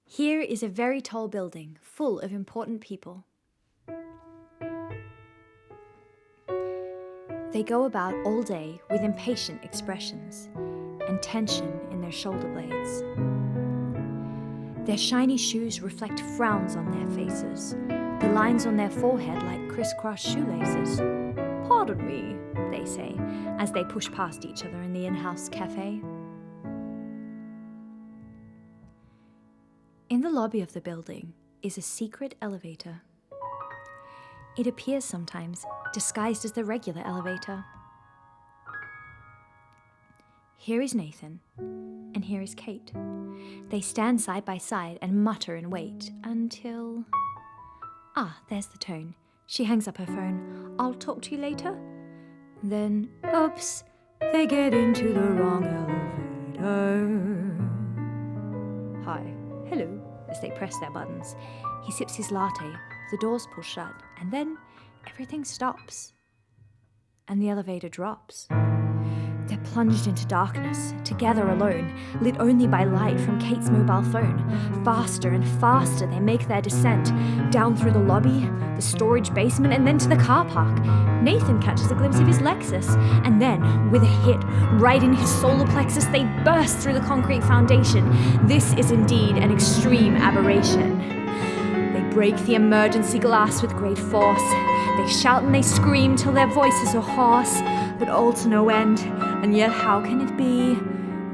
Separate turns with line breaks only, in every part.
Here is a very tall building, full of important people. They go about all day with impatient expressions and tension in their shoulder blades. Their shiny shoes reflect frowns on their faces, the lines on their forehead like crisscross shoelaces. "Pardon me," they say, as they push past each other in the in-house cafe. In the lobby of the building is a secret elevator. It appears sometimes disguised as the regular elevator. Here is Nathan, and here is Kate. They stand side by side and mutter and wait until... there's the tone. She hangs up her phone. "I'll talk to you later." Then, oops, they get into the wrong elevator. "Hi, hello," as they press their buttons. He sips his latte, the doors pull shut, and then everything stops. And the elevator drops. They're plunged into darkness, together alone, lit only by light from Kate's mobile phone. Faster and faster they make their descent, down through the lobby, the storage basement, and then to the car park. Nathan catches a glimpse of his Lexus, and then, with a hit, right in his solar plexus, they burst through the concrete foundation. This is indeed an extreme aberration. They break the emergency glass with great force. They shout and they scream till their voices are hoarse, but all to no end. And yet how can it be?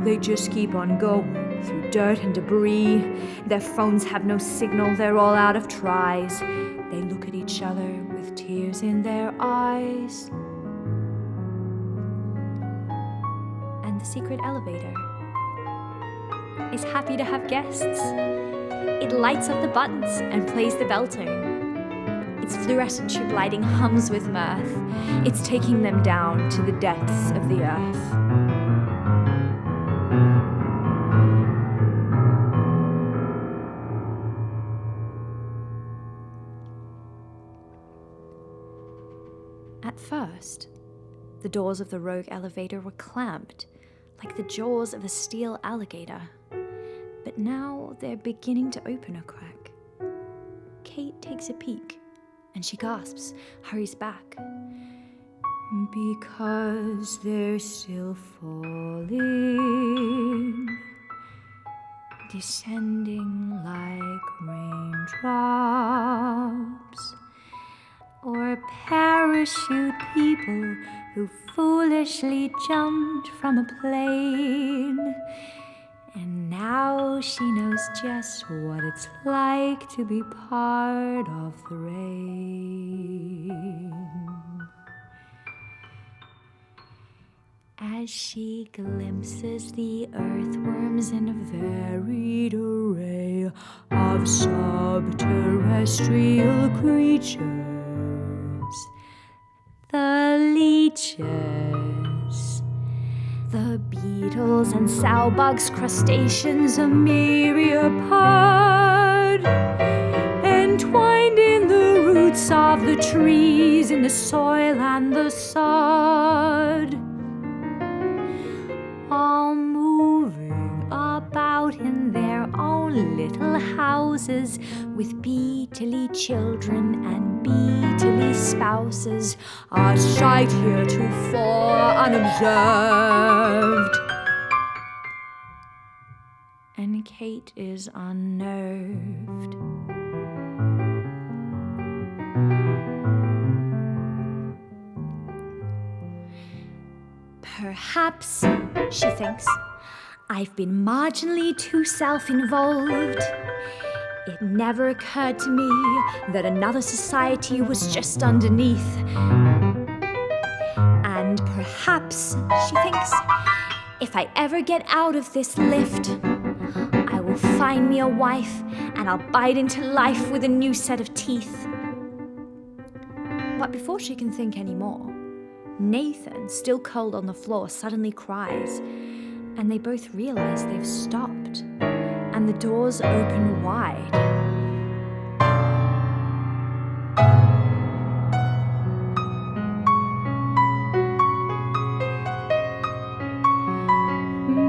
They just keep on going through dirt and debris. Their phones have no signal, they're all out of tries. They look at each other with tears in their eyes. And the secret elevator is happy to have guests. It lights up the buttons and plays the bell tone. Its fluorescent tube lighting hums with mirth. It's taking them down to the depths of the earth. At first, the doors of the rogue elevator were clamped, like the jaws of a steel alligator. But now they're beginning to open a crack. Kate takes a peek, and she gasps, hurries back. Because they're still falling, descending like raindrops, or parachute people who foolishly jumped from a plane. And now she knows just what it's like to be part of the rain. As she glimpses the earthworms in a varied array of subterrestrial creatures, the leeches, the beetles and sow-bugs, crustaceans, a myriapod, entwined in the roots of the trees, in the soil and the sod, all moving about in their own little houses, with beetly children and beetly spouses, a sight heretofore unobserved. And Kate is unnerved. Perhaps, she thinks, I've been marginally too self-involved. It never occurred to me that another society was just underneath. And perhaps, she thinks, if I ever get out of this lift, I will find me a wife and I'll bite into life with a new set of teeth. But before she can think any more, Nathan, still curled on the floor, suddenly cries, and they both realize they've stopped, and the doors open wide.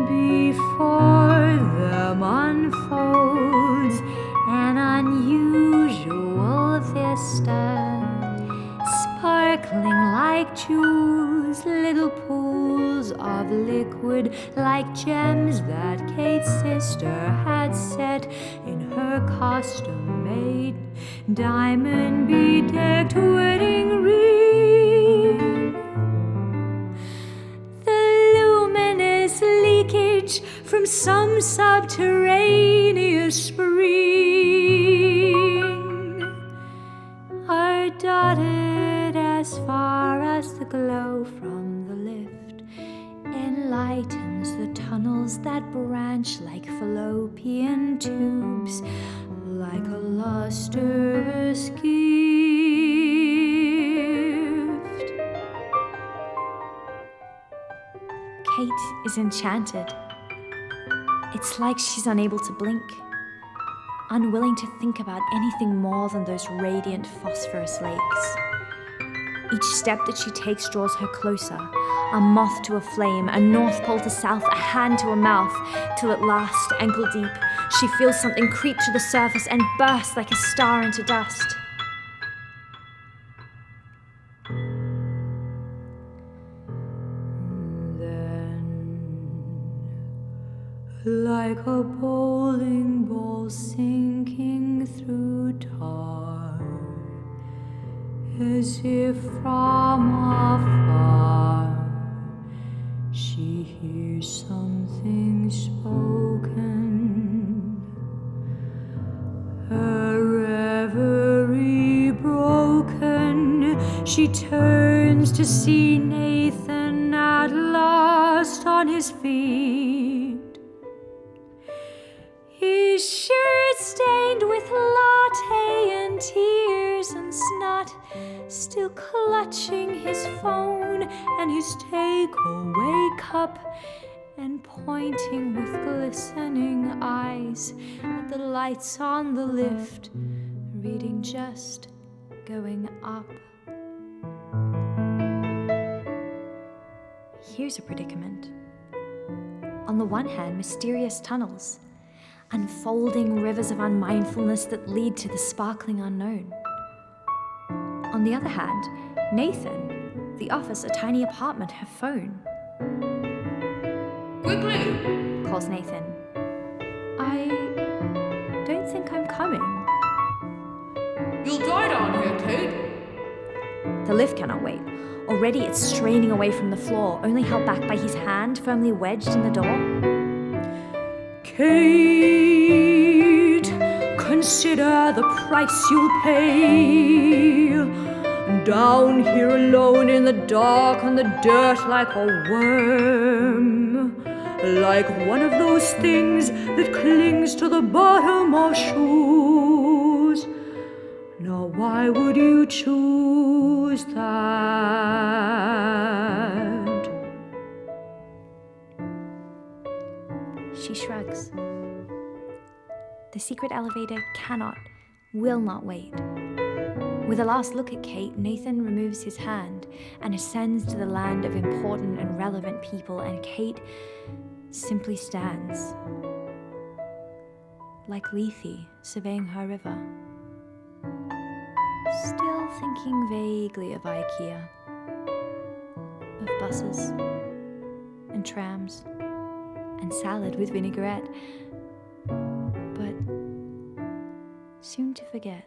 Before them unfolds sparkling like jewels, little pools of liquid like gems that Kate's sister had set in her custom-made diamond-bedecked wedding ring. The luminous leakage from some subterraneous spring are dotted as far as the glow from the lift enlightens the tunnels that branch like fallopian tubes, like a lustrous gift. Kate is enchanted. It's like she's unable to blink, unwilling to think about anything more than those radiant phosphorus lakes. Each step that she takes draws her closer, a moth to a flame, a north pole to south, a hand to a mouth, till at last, ankle deep, she feels something creep to the surface and burst like a star into dust. Like a bowling ball sinking through tar, as if from afar she hears something spoken, her reverie broken. She turns to see Nathan at last on his feet, his shirt stained with latte and tears and snot, still clutching his phone and his takeaway cup, and pointing with glistening eyes at the lights on the lift, reading just going up. Here's a predicament. On the one hand, mysterious tunnels, unfolding rivers of unmindfulness that lead to the sparkling unknown. On the other hand, Nathan, the office, a tiny apartment, her phone.
Quickly!
Calls Nathan. I don't think I'm coming.
You'll die down here, Kate.
The lift cannot wait. Already it's straining away from the floor, only held back by his hand firmly wedged in the door. Kate, consider the price you'll pay. Down here alone in the dark on the dirt like a worm, like one of those things that clings to the bottom of shoes. Now why would you choose that? She shrugs. The secret elevator cannot, will not wait. With a last look at Kate, Nathan removes his hand and ascends to the land of important and relevant people, and Kate simply stands, like Lethe surveying her river, still thinking vaguely of IKEA, of buses and trams and salad with vinaigrette, but soon to forget.